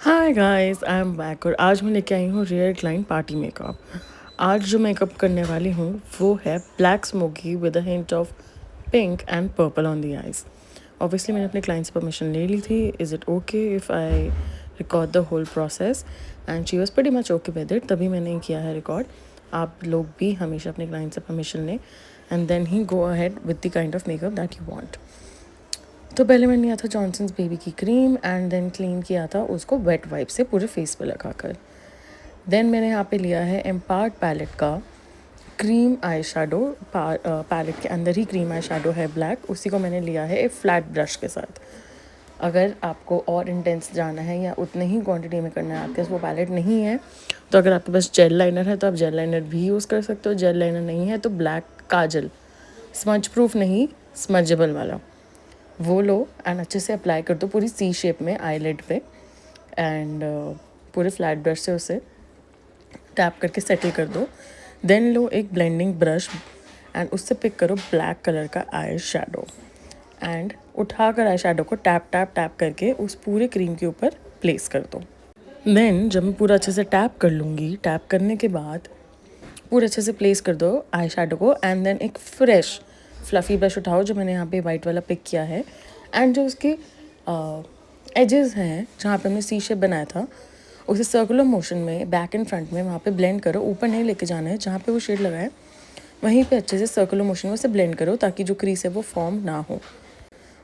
Hi guys, I am back और आज मैं लेके आई हूँ रियल क्लाइंट पार्टी मेकअप। आज जो मेकअप करने वाली हूँ वो है black smoky with a hint of pink and purple on the eyes. Obviously मैंने अपने क्लाइंट से परमिशन ले ली थी, is it okay if I record the whole process, and she was pretty much okay with it, तभी मैंने किया है रिकॉर्ड। आप लोग भी हमेशा अपने क्लाइंट से परमिशन लें एंड देन ही go ahead with the kind of makeup that you want. तो पहले मैंने लिया था जॉनसन्स बेबी की क्रीम एंड देन क्लीन किया था उसको वेट वाइप से पूरे फेस पे लगाकर। देन मैंने यहाँ पे लिया है एम्पार्ट पैलेट का क्रीम आई शेडो। पैलेट के अंदर ही क्रीम आई शेडो है ब्लैक, उसी को मैंने लिया है एक फ्लैट ब्रश के साथ। अगर आपको और इंटेंस जाना है या उतने ही क्वांटिटी में करना है, आपके पास वो पैलेट नहीं है तो अगर आपके पास जेल लाइनर है तो आप जेल लाइनर भी यूज़ कर सकते हो। जेल लाइनर नहीं है तो ब्लैक काजल, स्मज प्रूफ नहीं, स्मजेबल वाला, वो लो एंड अच्छे से अप्लाई कर दो पूरी सी शेप में आईलिड पे। एंड पूरे फ्लैट ब्रश से उसे टैप करके सेटल कर दो। देन लो एक ब्लेंडिंग ब्रश एंड उससे पिक करो ब्लैक कलर का आई शेडो एंड उठाकर आई शेडो को टैप टैप टैप करके उस पूरे क्रीम के ऊपर प्लेस कर दो। देन जब मैं पूरा अच्छे से टैप कर लूँगी, टैप करने के बाद पूरे अच्छे से प्लेस कर दो आई शेडो को एंड देन एक फ्रेश फ्लफ़ी ब्रश उठाओ जो मैंने यहाँ पे वाइट वाला पिक किया है एंड जो उसके एजेस हैं जहाँ पे हमने सी शेप बनाया था उसे सर्कुलर मोशन में बैक एंड फ्रंट में वहाँ पे ब्लेंड करो। ऊपर नहीं लेके जाना है, जहाँ पे वो शेड लगा है वहीं पे अच्छे से सर्कुलर मोशन में उसे ब्लेंड करो ताकि जो क्रीज है वो फॉर्म ना हो।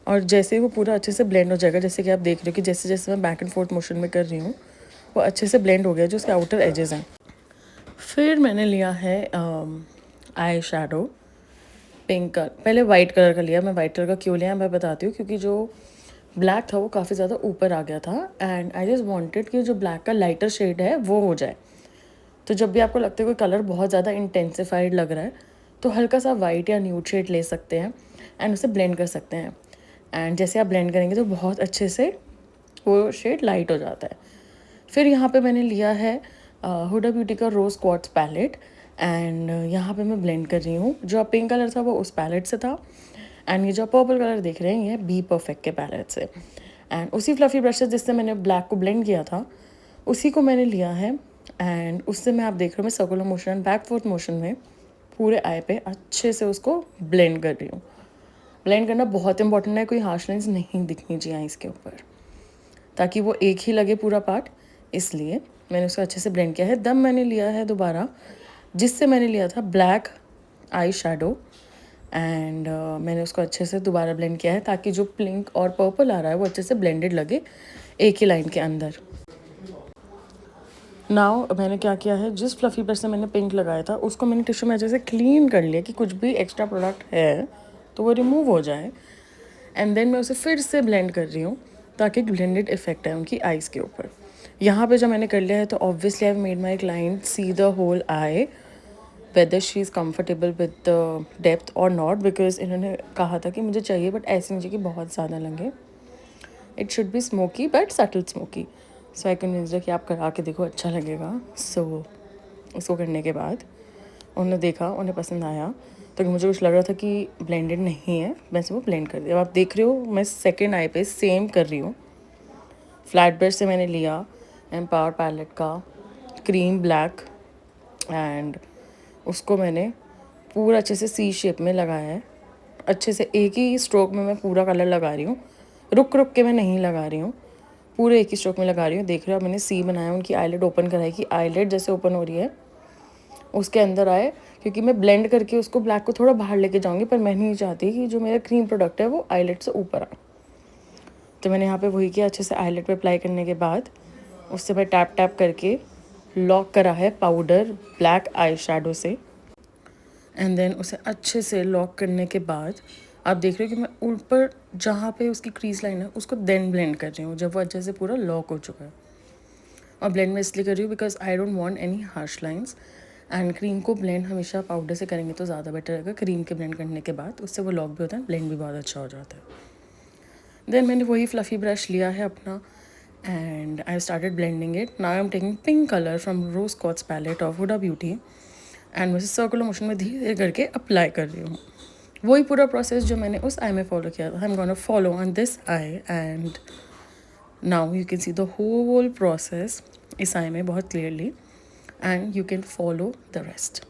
और जैसे ही वो पूरा अच्छे से ब्लेंड हो जाएगा, जैसे कि आप देख रहे हो कि जैसे जैसे मैं बैक एंड फोर्थ मोशन में कर रही हूँ वो अच्छे से ब्लेंड हो गया जो उसके आउटर एजेस हैं। फिर मैंने लिया है आई शेडो पिंक कलर, पहले वाइट कलर का लिया। मैं वाइट कलर का क्यों लिया मैं बताती हूँ, क्योंकि जो ब्लैक था वो काफ़ी ज़्यादा ऊपर आ गया था एंड आई जस्ट वांटेड कि जो ब्लैक का लाइटर शेड है वो हो जाए। तो जब भी आपको लगता है कोई कलर बहुत ज़्यादा इंटेंसिफाइड लग रहा है तो हल्का सा वाइट या न्यूड शेड ले सकते हैं एंड उसे ब्लेंड कर सकते हैं। एंड जैसे आप ब्लेंड करेंगे तो बहुत अच्छे से वो शेड लाइट हो जाता है। फिर यहाँ पे मैंने लिया है हुडा ब्यूटी का रोज़ क्वार्ट्ज पैलेट एंड यहाँ पे मैं ब्लेंड कर रही हूँ। जो पिंक कलर था वो उस पैलेट से था एंड ये जो पर्पल कलर देख रहे हैं ये बी परफेक्ट के पैलेट से। एंड उसी फ्लफ़ी ब्रश से जिससे मैंने ब्लैक को ब्लेंड किया था उसी को मैंने लिया है एंड उससे मैं आप देख रहे हो मैं circular motion and back fourth motion में पूरे आई पे अच्छे से उसको ब्लेंड कर रही हूँ। ब्लेंड करना बहुत इंपॉर्टेंट है, कोई हार्श लाइन्स नहीं दिखनी चाहिए इसके ऊपर ताकि वो एक ही लगे पूरा पार्ट, इसलिए मैंने उसको अच्छे से ब्लेंड किया है। दम मैंने लिया है दोबारा जिससे मैंने लिया था ब्लैक आई शेडो एंड मैंने उसको अच्छे से दोबारा ब्लेंड किया है ताकि जो पिंक और पर्पल आ रहा है वो अच्छे से ब्लेंडेड लगे एक ही लाइन के अंदर। नाउ मैंने क्या किया है, जिस फ्लफ़ी ब्रश से मैंने पिंक लगाया था उसको मैंने टिश्यू में अच्छे से क्लीन कर लिया कि कुछ भी एक्स्ट्रा प्रोडक्ट है तो वो रिमूव हो जाए एंड देन मैं उसे फिर से ब्लेंड कर रही हूँ ताकि ब्लेंडेड इफेक्ट है उनकी आइज़ के ऊपर। यहाँ पे जब मैंने कर लिया है तो obviously I have made my client see the whole eye whether she is comfortable with the depth और नॉट, बिकॉज इन्होंने कहा था कि मुझे चाहिए बट ऐसे नहीं चाहिए कि बहुत ज़्यादा लगे, it should be smoky but subtle smoky. So I convinced कि आप करा के देखो अच्छा लगेगा। सो उसको करने के बाद उन्होंने देखा, उन्हें पसंद आया, तो मुझे कुछ लग रहा था कि ब्लेंडेड नहीं है, वैसे वो ब्लेंड कर दिया। अब आप देख रहे हो मैं सेकेंड आई पे सेम कर रही हूँ। फ्लैट ब्रश से मैंने लिया एम्पावर पैलेट का क्रीम ब्लैक एंड उसको मैंने पूरा अच्छे से सी शेप में लगाया है। अच्छे से एक ही स्ट्रोक में मैं पूरा कलर लगा रही हूँ, रुक रुक के मैं नहीं लगा रही हूँ, पूरे एक ही स्ट्रोक में लगा रही हूँ। देख रहे हो मैंने सी बनाया, उनकी आईलेट ओपन कराई कि आईलेट जैसे ओपन हो रही है उसके अंदर आए, क्योंकि मैं ब्लेंड करके उसको ब्लैक को थोड़ा बाहर लेके जाऊँगी पर मैं नहीं चाहती कि जो मेरा क्रीम प्रोडक्ट है वो आईलेट से ऊपर आए। तो मैंने यहाँ पे वही किया, अच्छे से आईलेट पे अप्लाई करने के बाद उससे मैं टैप टैप करके लॉक करा है पाउडर ब्लैक आई शेडो से एंड देन उसे अच्छे से लॉक करने के बाद आप देख रहे हो कि मैं ऊपर जहाँ पे उसकी क्रीज लाइन है उसको देन ब्लेंड कर रही हूँ जब वो अच्छे से पूरा लॉक हो चुका है। और ब्लेंड मैं इसलिए कर रही हूँ because I don't want any harsh lines and cream को ब्लेंड हमेशा पाउडर से करेंगे तो ज़्यादा बेटर रहेगा। क्रीम के ब्लेंड करने के बाद उससे वो लॉक भी होता है, ब्लेंड भी बहुत अच्छा हो जाता है। देन मैंने वही फ्लफ़ी ब्रश लिया है अपना and I started blending it. Now I am taking pink colour from rose quartz palette of Huda Beauty and मैं सर्कुलर मोशन में धीरे धीरे करके अप्लाई कर रही हूँ। वही पूरा प्रोसेस जो मैंने उस आई में फॉलो किया था, आई am gonna follow on this I and Now you can see the whole process इस eye में बहुत clearly, and you can follow the rest.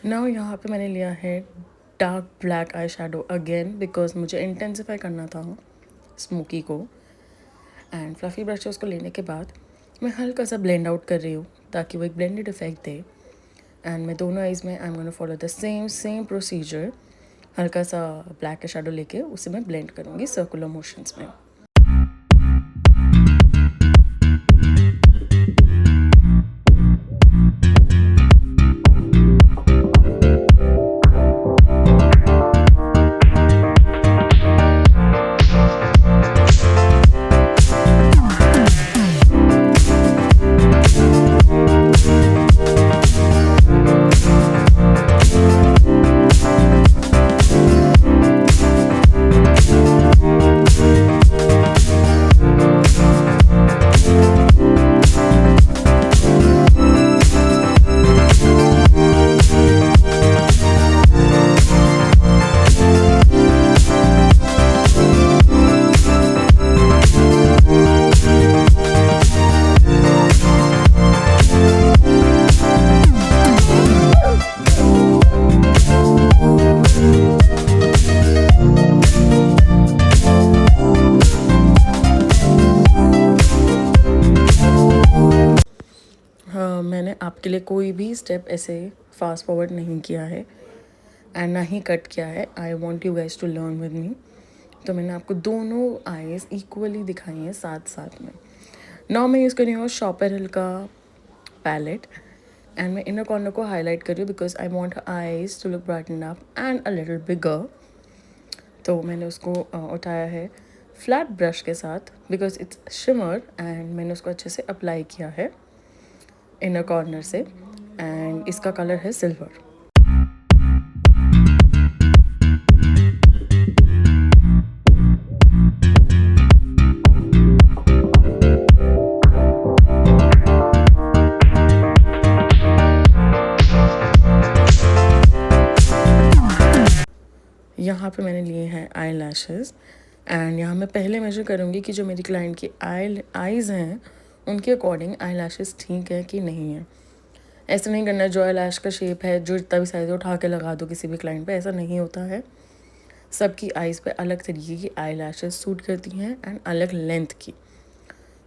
Now यहाँ पे मैंने लिया है dark black eye shadow again because मुझे इंटेंसिफाई करना था स्मोकी को. एंड फ्लफ़ी ब्रशेस को लेने के बाद मैं हल्का सा ब्लेंड आउट कर रही हूँ ताकि वो एक ब्लेंडेड इफेक्ट दे. एंड मैं दोनों आइज़ में आई am gonna follow the same procedure. हल्का सा ब्लैक का शेडो लेके उसे मैं ब्लेंड करूँगी सर्कुलर मोशंस में. मैंने आपके लिए कोई भी स्टेप ऐसे फास्ट फॉरवर्ड नहीं किया है एंड ना ही कट किया है. I want you guys to learn with me. तो मैंने आपको दोनों आईज इक्वली दिखाई हैं साथ साथ में. नाउ मैं यूज़ कर रही हूँ शॉपर हिल का पैलेट एंड मैं इनर कॉर्नर को हाईलाइट कर रही हूँ because I want eyes to look brighten up and a little bigger. तो मैंने उसको उठाया है फ्लैट ब्रश के साथ बिकॉज इट्स शिमर एंड मैंने उसको अच्छे से अप्लाई किया है इनर कॉर्नर से. एंड इसका कलर है सिल्वर. यहाँ पे मैंने लिए हैं आई लैशेज़ एंड यहाँ मैं पहले मेजर करूँगी कि जो मेरी क्लाइंट की आईज़ हैं उनके अकॉर्डिंग आई लैशेज़ ठीक है कि नहीं है. ऐसा नहीं करना जो आई लैश का शेप है जो जितना भी साइज़ उठा के लगा दो किसी भी क्लाइंट पे, ऐसा नहीं होता है. सबकी आईज़ पे अलग तरीके की आई लैशेज़ सूट करती हैं एंड अलग लेंथ की.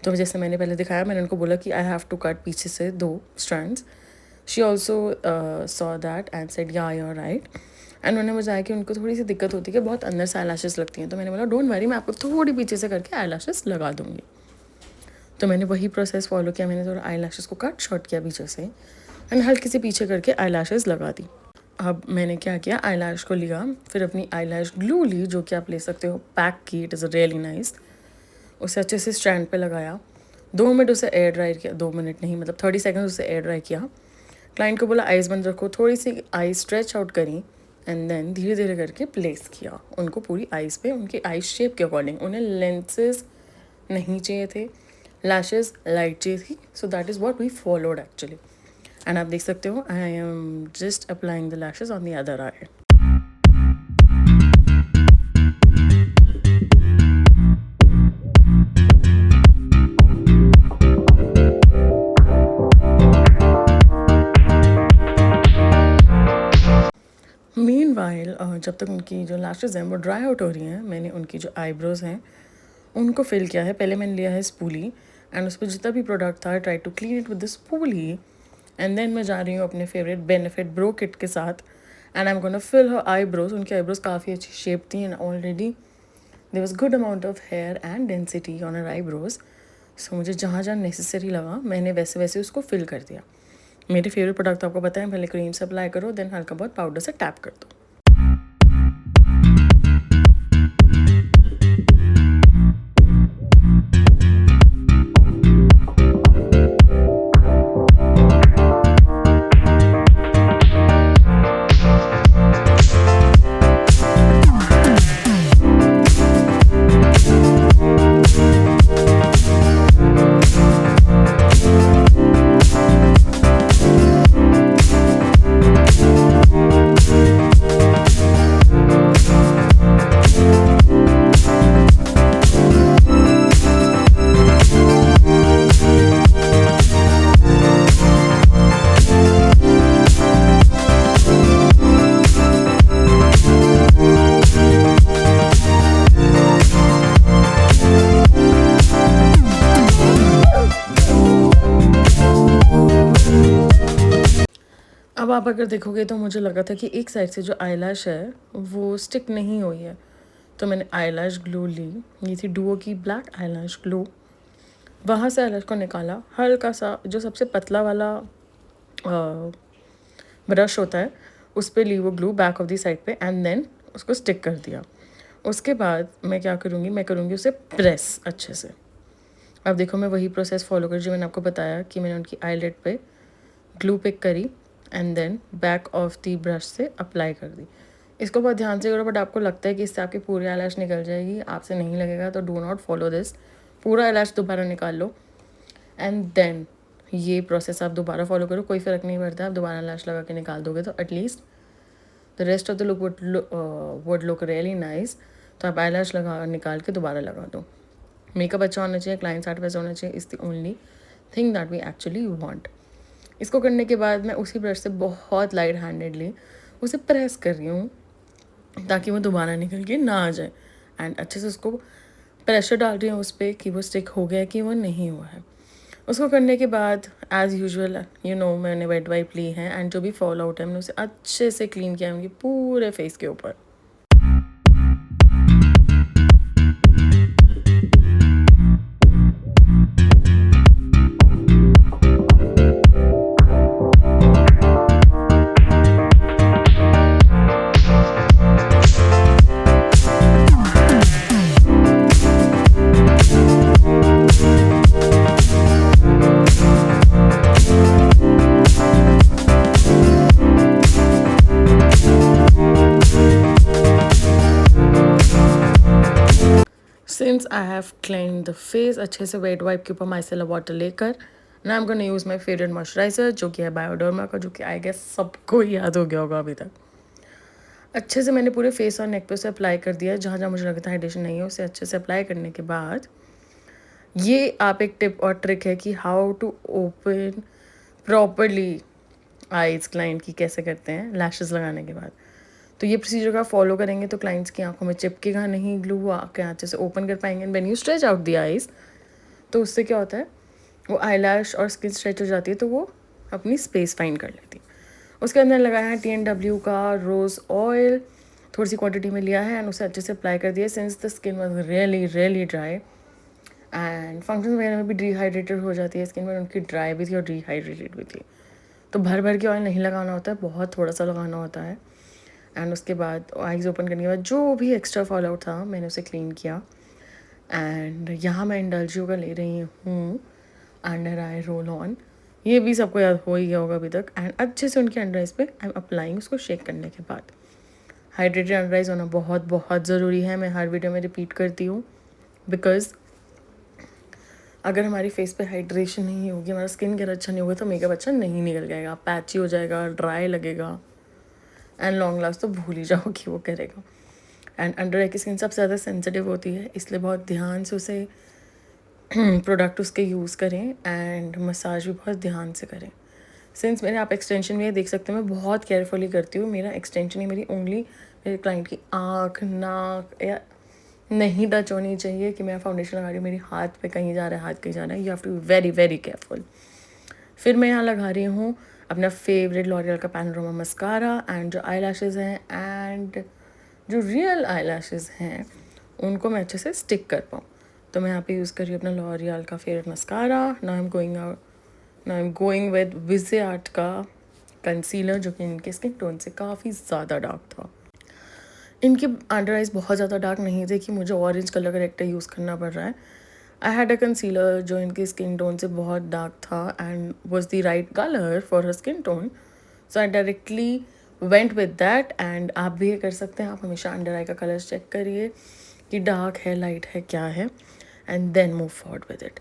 तो जैसे मैंने पहले दिखाया मैंने उनको बोला कि आई हैव टू कट पीछे से 2 strands. She also saw that and said या यू आर राइट. एंड उन्होंने मुझे कि उनको थोड़ी सी दिक्कत होती है कि बहुत अंदर से आई लैशेज़ लगती हैं. तो मैंने बोला डोंट वरी मैं आपको थोड़ी पीछे से करके आई लैशेज़ लगा दूँगी. तो मैंने वही प्रोसेस फॉलो किया. मैंने थोड़ा आई लैशेज़ को कट शॉर्ट किया पीछे से एंड हल्के से पीछे करके आई लैशेज़ लगा दी. अब मैंने क्या किया आई लैश को लिया फिर अपनी आई लैश ग्लू ली जो कि आप ले सकते हो पैक की. It is really nice. उसे अच्छे से स्टैंड पे लगाया. 2 मिनट उसे एयर ड्राई किया. 2 मिनट नहीं मतलब 30 सेकंड उसे एयर ड्राई किया. क्लाइंट को बोला आइज़ बंद रखो. थोड़ी सी आई स्ट्रेच आउट करी एंड देन धीरे धीरे करके प्लेस किया उनको पूरी आइज़ पे उनकी आई शेप के अकॉर्डिंग. उन्हें लेंसेज नहीं चाहिए थे, लैशेज़ लाइट चाहिए थी. So that is what we followed actually. And आप देख सकते हो I am just applying the lashes on the other eye. जब तक उनकी जो लैशेज़ हैं वो ड्राई आउट हो रही हैं, मैंने उनकी जो आईब्रोज़ हैं उनको फिल किया है। पहले मैंने लिया है स्पूली एंड उस पर जितना भी प्रोडक्ट था try to clean it with the spoolie and then मैं जा रही हूँ अपने फेवरेट बेनिफिट ब्रो किट के साथ and I am gonna fill her eyebrows. उनकी आईब्रोज काफ़ी अच्छी शेप थी and already there was good amount of hair and density on her eyebrows. So मुझे जहाँ जहाँ नेसेसरी लगा मैंने वैसे वैसे उसको फिल कर दिया। मेरे फेवरेट प्रोडक्ट आपको पता है, पहले क्रीम से अप्लाई करो देन हल्का बहुत पाउडर से टैप कर दो। अब आप अगर देखोगे तो मुझे लगा था कि एक साइड से जो आईलैश है वो स्टिक नहीं हुई है, तो मैंने आईलैश ग्लू ली। ये थी डुओ की ब्लैक आईलैश ग्लू। वहाँ से आईलैश को निकाला, हल्का सा जो सबसे पतला वाला ब्रश होता है उस पर ली वो glue back of the side पे एंड देन उसको स्टिक कर दिया। उसके बाद मैं क्या करूँगी, मैं करूँगी उसे प्रेस अच्छे से। अब देखो मैं वही प्रोसेस फॉलो कर जो मैंने आपको बताया कि मैंने उनकी आईलेट पे ग्लू पिक करी and then back of the brush से अप्लाई कर दी। इसको बहुत ध्यान से करो, बट आपको लगता है कि इससे आपकी पूरी आईलैश निकल जाएगी, आपसे नहीं लगेगा, तो डू नॉट फॉलो दिस। पूरा आईलैश दोबारा निकाल लो एंड देन ये प्रोसेस आप दोबारा फॉलो करो, कोई फ़र्क नहीं पड़ता। आप दोबारा आईलैश लगा के निकाल दोगे तो at least the rest of the look would look really nice. तो आप आईलैश लगा निकाल के दोबारा लगा दो। मेकअप अच्छा होना चाहिए, क्लाइंट सैटिस्फाइड होना चाहिए, is the only thing that we actually want. इसको करने के बाद मैं उसी ब्रश से बहुत लाइट हैंडेडली उसे प्रेस कर रही हूँ ताकि वो दोबारा निकल के ना आ जाए एंड अच्छे से उसको प्रेशर डाल रही हूँ उस पर कि वो स्टिक हो गया कि वो नहीं हुआ है। उसको करने के बाद एज़ यूजुअल मैंने वेट वाइप ली है एंड जो भी फॉल आउट है मैंने उसे अच्छे से क्लीन किया उनके पूरे फेस के ऊपर। Since I have clean the face अच्छे से वेट वाइप के ऊपर माइसेलर वाटर लेकर ना आई am gonna use my favourite moisturiser जो कि है बायोडर्मा का, जो कि आई गेस सबको याद हो गया होगा अभी तक। अच्छे से मैंने पूरे फेस और नेक पे उसे अप्लाई कर दिया, जहाँ जहाँ मुझे लगता है हाइड्रेशन नहीं है उसे अच्छे से अप्लाई करने के बाद ये आप एक टिप और ट्रिक है कि how to open properly eyes client की कैसे करते हैं लैशेस लगाने के बाद। तो ये प्रोसीजर का फॉलो करेंगे तो क्लाइंट्स की आंखों में चिपकेगा नहीं ग्लू, वो आँखें अच्छे से ओपन कर पाएंगे। When you stretch out the eyes तो उससे क्या होता है, वो आईलैश और स्किन स्ट्रेच हो जाती है तो वो अपनी स्पेस फाइंड कर लेती है। उसके अंदर लगाया है TNW का रोज़ ऑयल, थोड़ी सी क्वांटिटी में लिया है एंड उसे अच्छे से अप्लाई कर दिया since the skin was really really dry and function वगैरह में भी डिहाइड्रेटेड हो जाती है स्किन, में उनकी ड्राई भी थी और डिहाइड्रेटेड भी थी। तो भर भर के ऑयल नहीं लगाना होता है, बहुत थोड़ा सा लगाना होता है। एंड उसके बाद आइज़ ओपन करने के बाद जो भी एक्स्ट्रा फॉल आउट था मैंने उसे क्लीन किया एंड यहाँ मैं इंडल्जियो का ले रही हूँ अंडर आई रोल ऑन। ये भी सबको याद हो ही गया होगा अभी तक। एंड अच्छे से उनके अंडर आइज पे आई एम अप्लाइंग उसको शेक करने के बाद। हाइड्रेटेड अंडर आइज होना बहुत बहुत ज़रूरी है, मैं हर वीडियो में रिपीट करती हूँ, बिकॉज अगर हमारी फेस पे हाइड्रेशन नहीं होगी, हमारा स्किन केयर अच्छा नहीं होगा तो मेकअप अच्छा नहीं निकल जाएगा, पैची हो जाएगा, ड्राई लगेगा एंड लॉन्ग लास्ट तो भूल ही जाओ कि वो करेगा। एंड अंडर आई की स्किन सबसे ज़्यादा सेंसिटिव होती है, इसलिए बहुत ध्यान से उसे प्रोडक्ट उसके यूज़ करें एंड मसाज भी बहुत ध्यान से करें। सिंस मेरे आप एक्सटेंशन में देख सकते हैं मैं बहुत केयरफुली करती हूँ, मेरा एक्सटेंशन ही मेरी उंगली मेरे क्लाइंट की आँख, नाक या नहीं टच होनी चाहिए कि मैं फाउंडेशन लगा रही हूँ, मेरी हाथ पे कहीं जा रहा है, हाथ कहीं जा रहा है. You have to be very very careful. फिर मैं यहाँ लगा रही हूँ अपना फेवरेट लॉरियल का पैनोरामा मस्कारा, एंड जो आई लैशेज़ हैं एंड जो रियल आई लैशेज़ हैं उनको मैं अच्छे से स्टिक कर पाऊँ. तो मैं यहाँ पे यूज़ कर रही हूँ अपना लॉरियल का favourite mascara. Now I am going with विज़े आर्ट का कंसीलर, जो कि इनके स्किन टोन से काफ़ी ज़्यादा डार्क था. इनके अंडर आइज बहुत ज़्यादा डार्क नहीं थे कि मुझे ऑरेंज कलर का करेक्टर यूज़ करना पड़ रहा है. आई हैड अ कंसीलर जो इनकी स्किन टोन से बहुत डार्क था and was the right colour for her skin tone. So I directly went with that. And आप भी ये कर सकते हैं. आप हमेशा अंडर आई का कलर चेक करिए कि डार्क है, लाइट है, क्या है, and then move forward with it.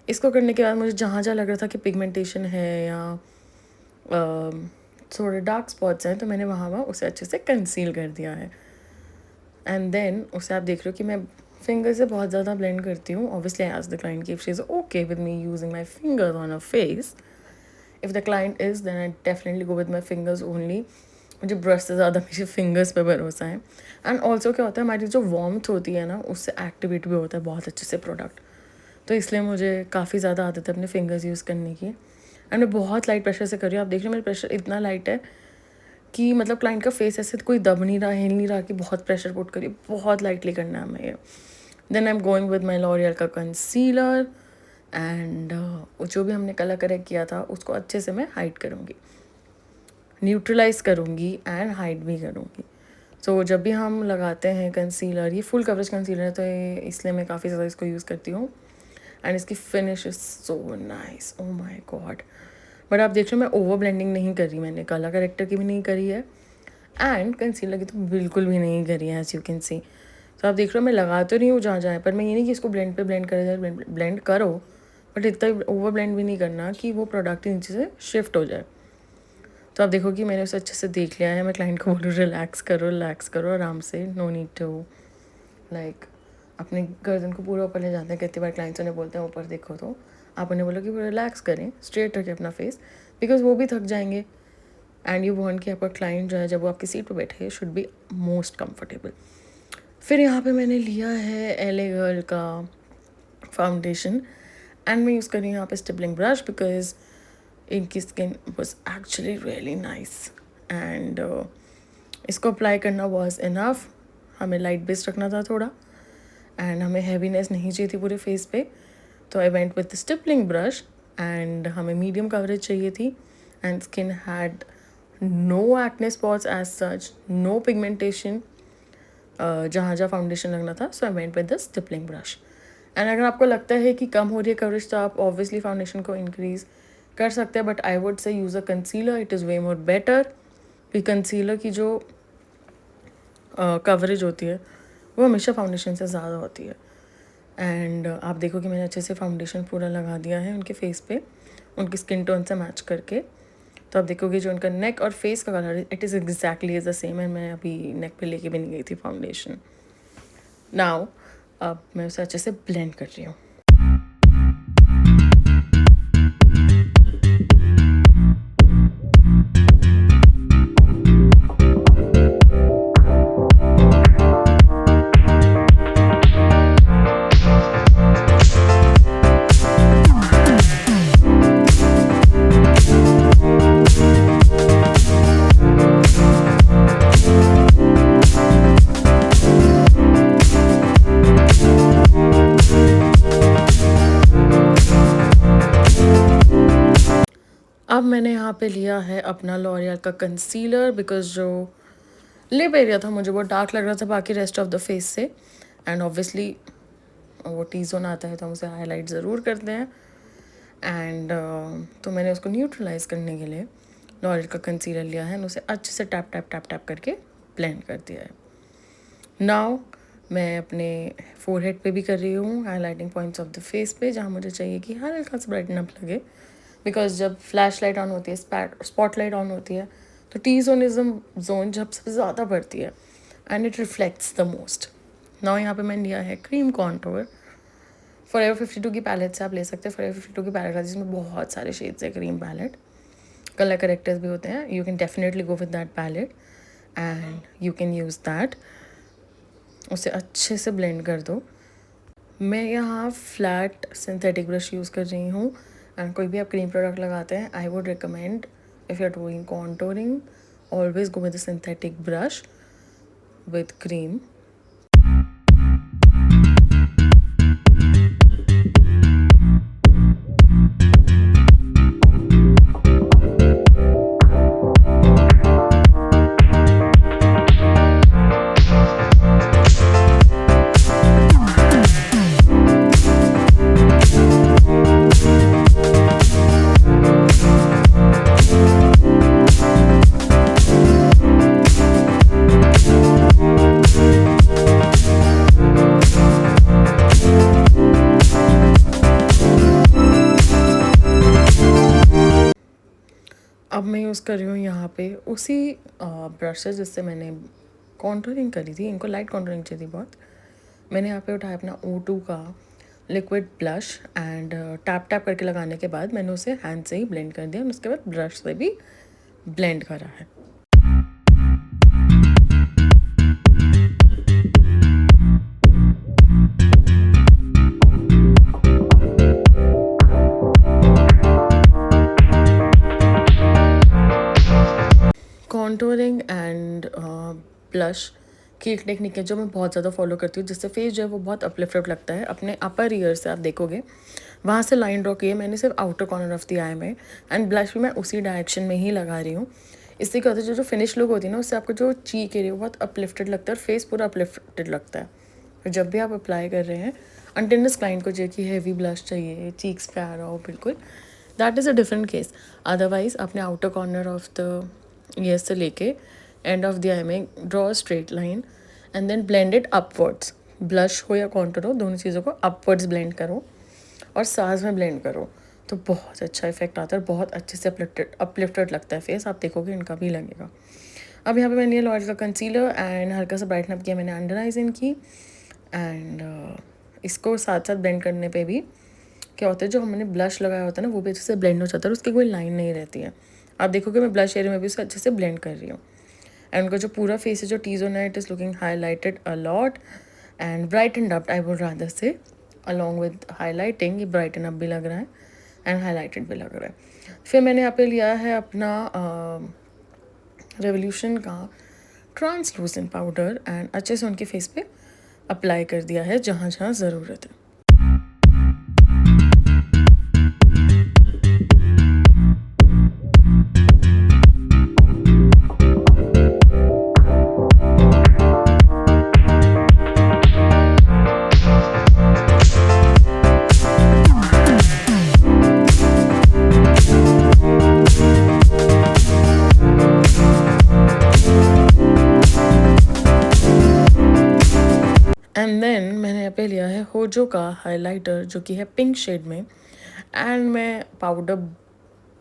इसको करने के बाद मुझे जहाँ जहाँ लग रहा था कि पिगमेंटेशन है या थोड़े डार्क स्पॉट्स हैं, तो मैंने वहाँ उसे अच्छे से कंसील कर दिया है. एंड देन उसे आप देख रहे हो कि मैं फिंगर से बहुत ज़्यादा ब्लेंड करती हूँ. Obviously I ask the client कि if she is okay with me using my fingers on a face. If the client is then I definitely go with my fingers only. मुझे brush से ज़्यादा मेरे fingers पे भरोसा है. And also क्या होता है, हमारी जो वार्मथ होती है ना, उससे एक्टिवेट भी होता है बहुत अच्छे से प्रोडक्ट. तो इसलिए मुझे काफ़ी ज़्यादा आदत है अपने फिंगर्स यूज़ करने की. एंड मैं बहुत लाइट प्रेशर से कर रही हूँ. आप देख रहे हो मेरा प्रेशर इतना लाइट है कि मतलब क्लाइंट का फेस ऐसे कोई दब नहीं रहा, हिल नहीं रहा कि बहुत प्रेशर पुट करिए. बहुत लाइटली करना है हमें ये. Then I am going with my L'Oreal का कंसीलर एंड जो भी हमने कलर करेक्ट किया था उसको अच्छे से मैं हाइड करूँगी, न्यूट्रलाइज करूँगी एंड हाइड भी करूँगी. सो जब भी हम लगाते हैं कंसीलर, ये फुल कवरेज कंसीलर है तो ये इसलिए मैं काफ़ी ज़्यादा इसको यूज़ करती हूँ. एंड इसकी finish is so nice. Oh my god. But आप देख रहे हो मैं ओवर ब्लेंडिंग नहीं कर रही. मैंने कलर करेक्टर की भी नहीं करी है एंड कंसीलर की तो बिल्कुल भी नहीं करी है, एज यू कैन सी. तो आप देख रहे हो मैं लगा तो नहीं हूँ जहाँ जहाँ, पर मैं ये नहीं कि इसको ब्लेंड पे ब्लेंड कर जाए. ब्लेंड करो बट इतना ओवर ब्लेंड भी नहीं करना कि वो प्रोडक्ट नीचे से शिफ्ट हो जाए. तो आप देखो कि मैंने उसे अच्छे से देख लिया है. मैं क्लाइंट को बोलूँ रिलैक्स करो आराम से. नो नीड टू लाइक अपने गर्दन को पूरा ऊपर ले जाते हैं. कितनी बार क्लाइंट्स उन्हें बोलते हैं ऊपर देखो, तो आप उन्हें बोलो कि वो रिलैक्स करें, स्ट्रेट रखें अपना फेस, बिकॉज वो भी थक जाएंगे. एंड यू वांट कि आपका क्लाइंट जो है जब वो आपकी सीट पर बैठे शुड बी मोस्ट कंफर्टेबल. फिर यहाँ पे मैंने लिया है एले गर्ल का फाउंडेशन एंड मैं यूज़ कर रही हूँ यहाँ पे स्टिपलिंग ब्रश बिकॉज इनकी skin was actually really nice. And इसको अप्लाई करना वॉज इनफ. हमें लाइट बेस्ड रखना था थोड़ा एंड हमें हैवीनेस नहीं चाहिए थी पूरे फेस पे. तो I went with stippling brush and हमें मीडियम कवरेज चाहिए थी. And skin had no acne spots as such, no pigmentation जहाँ जहाँ फाउंडेशन लगना था. So I went with the stippling brush. And अगर आपको लगता है कि कम हो रही है कवरेज तो आप ऑब्वियसली फाउंडेशन को इंक्रीज़ कर सकते हैं. But I would say use a concealer, it is way more better. कि कंसीलर की जो कवरेज होती है वो हमेशा फाउंडेशन से ज़्यादा होती है. एंड आप देखो कि मैंने अच्छे से फाउंडेशन पूरा लगा दिया है उनके फेस पे, उनकी स्किन टोन से मैच करके. तो आप देखोगे जो उनका नेक और फेस का कलर है it is exactly is the same. And मैं अभी नेक पे लेके भी नहीं गई थी फाउंडेशन. नाउ अब मैं उसे अच्छे से ब्लेंड कर रही हूँ. अब मैंने यहाँ पे लिया है अपना लॉरियल का कंसीलर बिकॉज जो लिप एरिया था मुझे वो डार्क लग रहा था बाकी रेस्ट ऑफ द फेस से. एंड ऑब्वियसली वो टी जोन आता है तो हम उसे हाईलाइट ज़रूर करते हैं. एंड तो मैंने उसको न्यूट्रलाइज करने के लिए लॉरियल का कंसीलर लिया है और उसे अच्छे से टैप टैप टैप टैप करके ब्लेंड कर दिया है. नाउ मैं अपने फोरहेड पे भी कर रही हूँ highlighting points of the face पे जहाँ मुझे चाहिए कि हल्का सा ब्राइटन अप लगे. बिकॉज जब फ्लैश लाइट ऑन होती है, स्पॉट लाइट ऑन होती है तो टी जोन इज़ जोन जब सबसे ज़्यादा बढ़ती है and it reflects the most. Now यहाँ पे मैंने लिया है क्रीम कॉन्टोर. फॉरएवर 52 की पैलेट से आप ले सकते हैं. फॉरएवर 52 की पैलेट है जिसमें बहुत सारे शेड्स है क्रीम पैलेट, कलर करेक्टर्स भी होते हैं. You can definitely go with that palette. And you can use that. उसे अच्छे से ब्लेंड कर दो। मैं यहाँ फ्लैट सिंथेटिक ब्रश यूज़ कर रही हूँ। एंड कोई भी आप क्रीम प्रोडक्ट लगाते हैं, I would recommend if you are doing contouring, always go with synthetic brush with cream. अब मैं यूज़ कर रही हूँ यहाँ पे उसी ब्रश से जिससे मैंने कॉन्टोरिंग करी थी। इनको लाइट कॉन्टोरिंग चाहिए थी बहुत। मैंने यहाँ पे उठाया अपना O2 का liquid blush and tap tap करके लगाने के बाद मैंने उसे हैंड से ही ब्लेंड कर दिया और उसके बाद ब्रश से भी ब्लेंड करा है। कॉन्टोरिंग एंड ब्लश की एक टेक्निक है जो मैं बहुत ज़्यादा फॉलो करती हूँ, जिससे फेस जो है वो बहुत अपलिफ्टेड लगता है। अपने अपर ईयर से आप देखोगे वहाँ से लाइन ड्रॉ की है मैंने सिर्फ outer corner of the eye में, एंड ब्लश भी मैं उसी डायरेक्शन में ही लगा रही हूँ। इससे क्या होता है, जो फिनिश लुक होती है ना, उससे आपको जो चीक एरिया वो बहुत अपलिफ्टेड लगता है और फेस पूरा अपलिफ्टेड लगता है। तो जब भी आप अप्लाई कर रहे हैं, अनटिल क्लाइंट को चाहिए कि हैवी ब्लश चाहिए, चीक्स पे आ रहा हो बिल्कुल, that is a different case. Otherwise अपने outer corner of the ear से लेके एंड ऑफ द आई में draw straight line and then blend it upwards. Blush हो या कॉन्टूर हो, दोनों चीज़ों को अपवर्ड्स ब्लेंड करो और साथ में ब्लेंड करो, तो बहुत अच्छा इफेक्ट आता है, बहुत अच्छे से अपलिफ्टेड लगता है फेस। आप देखोगे इनका भी लगेगा। अब यहाँ पे मैंने ये लॉरियल का कंसीलर एंड हल्का सा ब्राइटन अप किया मैंने अंडर आइज इनकी, एंड इसको साथ साथ ब्लेंड करने पे भी क्या होता है, जो हमने ब्लश लगाया होता है ना वो भी अच्छे से ब्लेंड हो जाता है और उसकी कोई लाइन नहीं रहती है। आप देखोगे मैं ब्लश एरिया में भी उसे अच्छे से ब्लेंड कर रही हूँ। एंड उनका जो पूरा फेस है, जो टी जोन है, it is looking highlighted a lot and brighten up, I would rather से। अलॉन्ग विद हाईलाइटिंग ये ब्राइटन अप भी लग रहा है एंड हाईलाइटेड भी लग रहा है। फिर मैंने यहाँ पे लिया है अपना रेवोल्यूशन का ट्रांसलूसेंट पाउडर एंड अच्छे से उनके फेस पे अप्लाई कर दिया है जहाँ जहाँ ज़रूरत है। एंड देन मैंने यहाँ पे लिया है होजो का हाइलाइटर जो कि है पिंक शेड में, एंड मैं पाउडर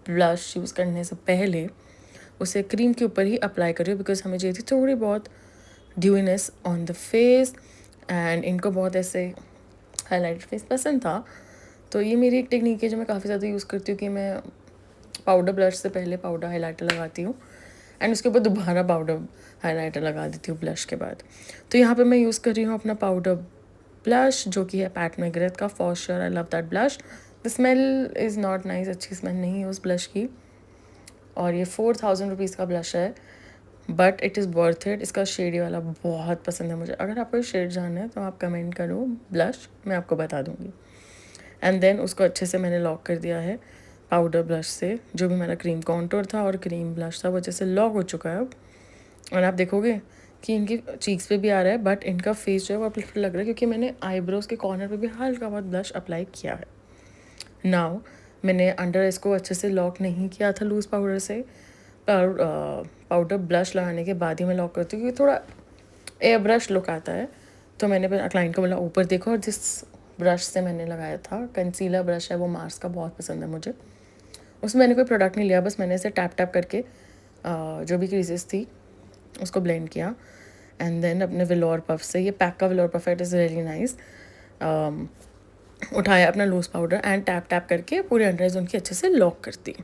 ब्लश यूज़ करने से पहले उसे क्रीम के ऊपर ही अप्लाई कर रही हूँ, बिकॉज हमें चाहिए थी थोड़ी बहुत ड्यूनेस ऑन द फेस, एंड इनको बहुत ऐसे हाईलाइटेड फेस पसंद था। तो ये मेरी एक टेक्निक है जो मैं काफ़ी ज़्यादा यूज़ करती हूँ कि मैं पाउडर ब्लश से पहले पाउडर हाइलाइटर लगाती हूँ एंड उसके ऊपर दोबारा पाउडर हाइलाइटर लगा देती हूँ ब्लश के बाद। तो यहाँ पे मैं यूज़ कर रही हूँ अपना पाउडर ब्लश जो कि है पैट मैकग्रेथ का for sure. I love that blush. The smell is not nice, अच्छी स्मेल नहीं है उस ब्लश की, और ये 4000 रुपीज़ का ब्लश है, but it is worth it. इसका शेड वाला बहुत पसंद है मुझे। अगर आपको शेड जानना है तो आप कमेंट करो ब्लश, मैं आपको बता दूँगी। एंड देन उसको अच्छे से मैंने लॉक कर दिया है पाउडर ब्लश से। जो भी मेरा क्रीम कॉन्टोर था और क्रीम ब्लश था वो अच्छे से लॉक हो चुका है अब, और आप देखोगे कि इनकी चीक्स पे भी आ रहा है, बट इनका फेस जो है वो अपलिफ्ट लग रहा है क्योंकि मैंने आईब्रोज के कॉर्नर पे भी हल्का बहुत ब्लश अप्लाई किया है। नाउ मैंने अंडर इसको अच्छे से लॉक नहीं किया था लूज़ पाउडर से, पर पाउडर ब्लश लगाने के बाद ही मैं लॉक करती हूँ क्योंकि थोड़ा एयर ब्रश लुक आता है। तो मैंने क्लाइंट को बोला ऊपर देखो, और जिस ब्रश से मैंने लगाया था कंसीलर ब्रश है वो मार्स का, बहुत पसंद है मुझे। उसमें मैंने कोई प्रोडक्ट नहीं लिया, बस मैंने इसे टैप टैप करके जो भी क्रीजेस थी उसको ब्लेंड किया। एंड देन अपने वेलोर पफ से, ये पैक का वेलोर पफ है, इट इज़ रियली नाइस, उठाया अपना loose powder and tap tap करके पूरे अंडर आइज उनकी अच्छे से लॉक करती।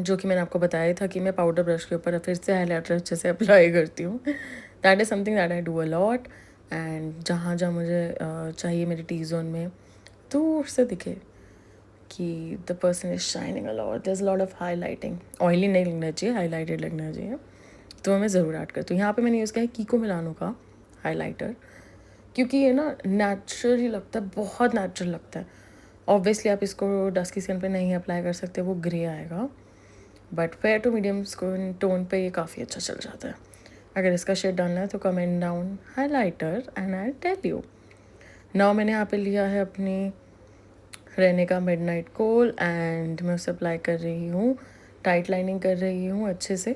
जो कि मैंने आपको बताया था कि मैं पाउडर ब्रश के ऊपर फिर से हाईलाइटर अच्छे से अप्लाई करती हूँ. That is something that I do a lot. And जहाँ जहाँ मुझे चाहिए मेरे टी जोन में दूर से दिखे कि the person is shining a lot, there is a lot of highlighting. Oily नहीं लगना चाहिए, हाईलाइटेड लगना चाहिए. तो मैं ज़रूर ऐड करती हूँ. यहाँ पे मैंने यूज़ किया है कीको मिलानो का हाईलाइटर, क्योंकि ये ना नेचुरली लगता है, बहुत नेचुरल लगता है. ऑब्वियसली आप इसको डस्की स्किन पे नहीं अप्लाई कर सकते, वो ग्रे आएगा. But fair to medium skin tone पे ये काफ़ी अच्छा चल जाता है. अगर इसका शेड डालना है तो comment down highlighter and I tell you. Now मैंने यहाँ पे लिया है अपनी रहने का मिडनाइट कोल एंड मैं उसे अप्लाई कर रही हूँ. टाइट लाइनिंग कर रही हूँ अच्छे से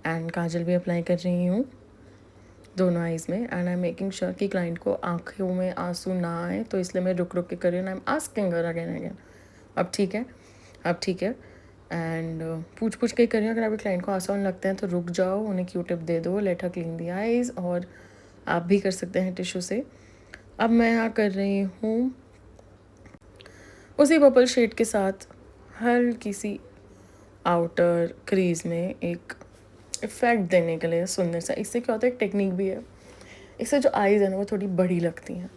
एंड काजल भी अप्लाई कर रही हूँ दोनों आइज़ में. And I am making sure कि क्लाइंट को आँखों में आंसू ना आए, तो इसलिए मैं रुक रुक के कर रही हूँ. I am asking her again again, अब ठीक है, अब ठीक है. एंड पूछ पूछ के ही कर रही हूँ. अगर आपके क्लाइंट को आंसू आने लगते हैं तो रुक जाओ, उन्हें क्यू टिप दे दो, let her clean the eyes. और आप भी कर सकते हैं टिश्यू से. अब मैं यहाँ कर रही हूँ उसी पर्पल शेड के साथ हल्की सी आउटर क्रीज में एक इफ़ेक्ट देने के लिए सुंदर सा. इससे क्या होता है, एक टेक्निक भी है. इससे जो आईज़ है ना वो थोड़ी बड़ी लगती हैं.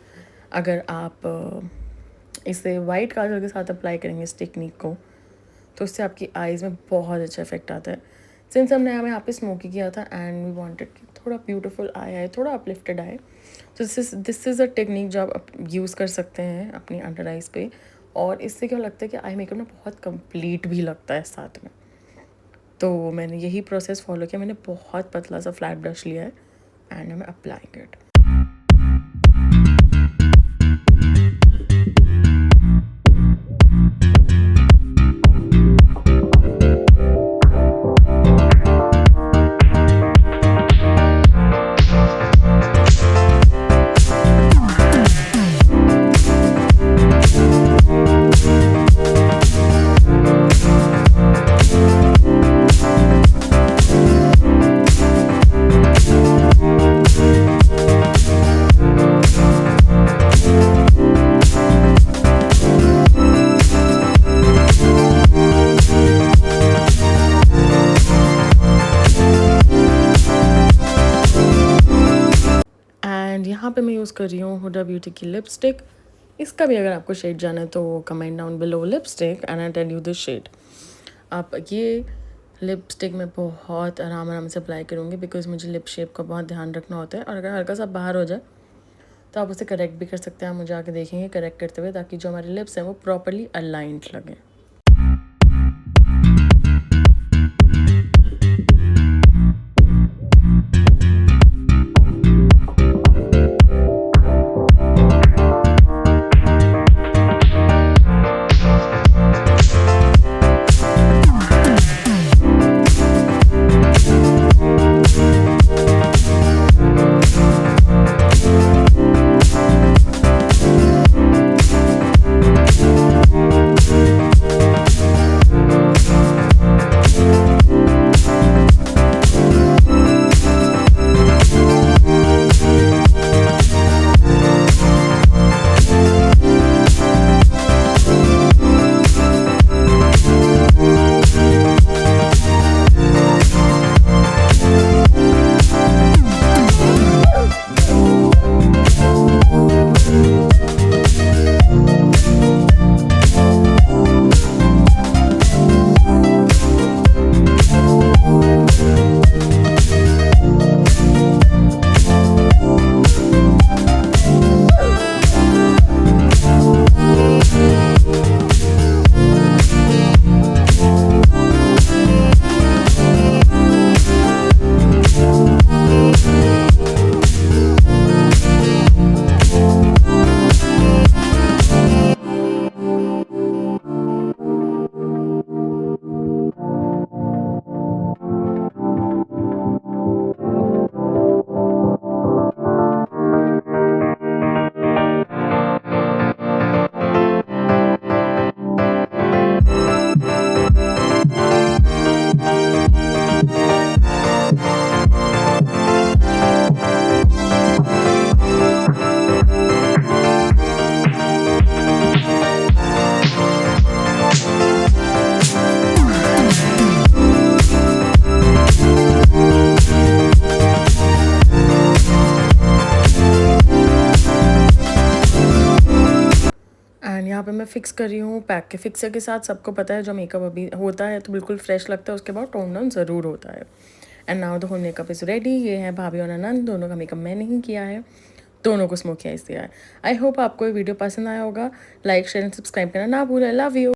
अगर आप इसे वाइट काजल के साथ अप्लाई करेंगे इस टेक्निक को, तो उससे आपकी आईज़ में बहुत अच्छा इफेक्ट आता है. सिंस हमने यहाँ पे स्मोकी किया था एंड वी वांटेड कि थोड़ा ब्यूटीफुल आई आए, थोड़ा अपलिफ्टेड आए, तो दिस इज़ अ टेक्निक जो आप यूज़ कर सकते हैं अपनी अंडर आइज़ पे. और इससे क्या लगता है कि आई मेकअप ना बहुत कंप्लीट भी लगता है साथ में. तो मैंने यही प्रोसेस फॉलो किया. मैंने बहुत पतला सा फ्लैट ब्रश लिया है and I am applying it. यहाँ पे मैं यूज़ कर रही हूँ हुडा ब्यूटी की लिपस्टिक. इसका भी अगर आपको शेड जाना है तो comment down below lipstick and I tell you this shade. आप ये लिपस्टिक में बहुत आराम से अप्लाई करूँगी बिकॉज मुझे लिप शेप का बहुत ध्यान रखना होता है. और अगर हल्का सा बाहर हो जाए तो आप उसे करेक्ट भी कर सकते हैं. आप मुझे आके देखेंगे करेक्ट करते हुए, ताकि जो हमारे लिप्स हैं वो प्रॉपरली अलाइंड लगें. यहाँ पे मैं फ़िक्स कर रही हूँ पैक के फिक्सर के साथ। सबको पता है जो मेकअप अभी होता है तो बिल्कुल फ्रेश लगता है, उसके बाद टोन डाउन ज़रूर होता है। And now the whole makeup is ready. ये है भाभी और आनंद, दोनों का मेकअप मैंने ही किया है, दोनों को स्मोकी आइज दिया है। आई होप आपको ये वीडियो पसंद आया होगा। लाइक शेयर एंड सब्सक्राइब करना ना भूलें। Love you.